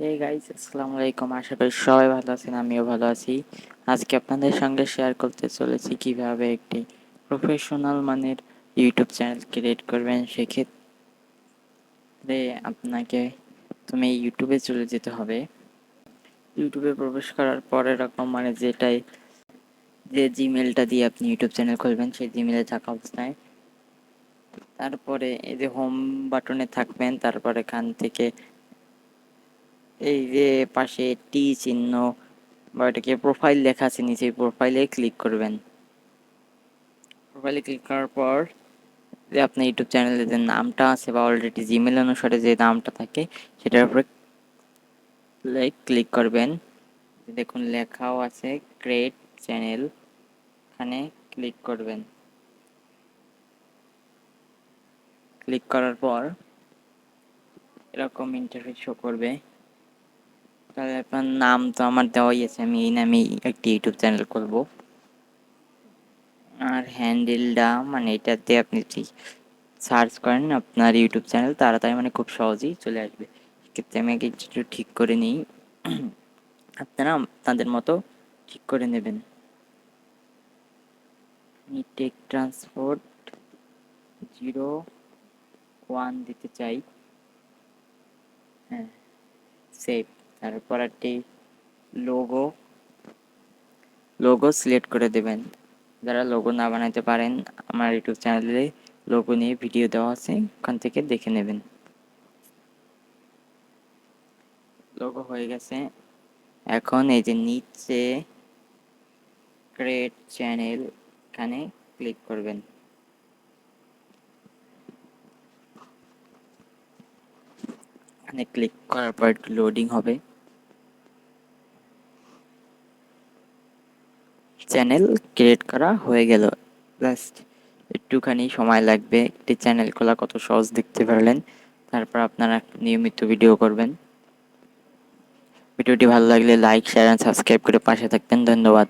Hey guys, আসসালামু আলাইকুম। আশা করি সবাই ভালো আছেন, আমিও ভালো আছি। আজকে আপনাদের সঙ্গে শেয়ার করতে চলেছি কিভাবে একটি প্রফেশনাল মানের ইউটিউব চ্যানেল ক্রিয়েট করবেন। সেক্ষেত্রে আপনাকে প্রথমে ইউটিউবে চলে যেতে হবে। ইউটিউবে প্রবেশ করার পর এরকম যে জিমেলটা দিয়ে আপনি ইউটিউব চ্যানেল খুলবেন সেই জিমেলে থাকা অবস্থায় তারপরে এই যে হোম বাটনে থাকবেন, তারপর এখান থেকে এই যে পাশে টি চিহ্ন বা এটাকে প্রোফাইল লেখা আছে, নিচে প্রোফাইলে ক্লিক করবেন। প্রোফাইলে ক্লিক করার পর যে আপনার ইউটিউব চ্যানেলের যে নামটা আছে বা অলরেডি জিমেল অনুসারে যে নামটা থাকে সেটার উপরে ক্লিক করবেন। দেখুন লেখাও আছে ক্রিয়েট চ্যানেল, এখানে ক্লিক করবেন। ক্লিক করার পর এরকম ইন্টারফেস শো করবে। তাহলে আপনার নাম তো আমার দেওয়াই আছে, আমি এই নামেই একটি ইউটিউব চ্যানেল করব। আর হ্যান্ডেলটা মানে এটাতে আপনি ঠিক সার্চ করেন আপনার ইউটিউব চ্যানেল, তাড়াতাড়ি মানে খুব সহজেই চলে আসবে। সেক্ষেত্রে আমি আগে একটু ঠিক করে নিই, আপনারা আপনাদের মতো ঠিক করে নেবেন। আমি টেক ট্রান্সপোর্ট 01 দিতে চাই। হ্যাঁ, সেভ। তারপর একটি লোগো লোগো সিলেক্ট করে দেবেন। যারা লোগো না বানাতে পারেন, আমার ইউটিউব চ্যানেলে লোগো নিয়ে ভিডিও দেওয়া আছে, ওখান থেকে দেখে নেবেন। লোগো হয়ে গেছে। এখন এই যে নিচে ক্রিয়েট চ্যানেল, এখানে ক্লিক করবেন। এখানে ক্লিক করার পর একটু লোডিং হবে। চ্যানেল ক্রিয়েট করা হয়ে গেল। জাস্ট একটুখানি সময় লাগবে। একটি চ্যানেল খোলা কত সহজ দেখতে পারলেন। তারপর আপনারা নিয়মিত ভিডিও করবেন। ভিডিওটি ভালো লাগলে লাইক, শেয়ার এন্ড সাবস্ক্রাইব করে পাশে থাকবেন। ধন্যবাদ।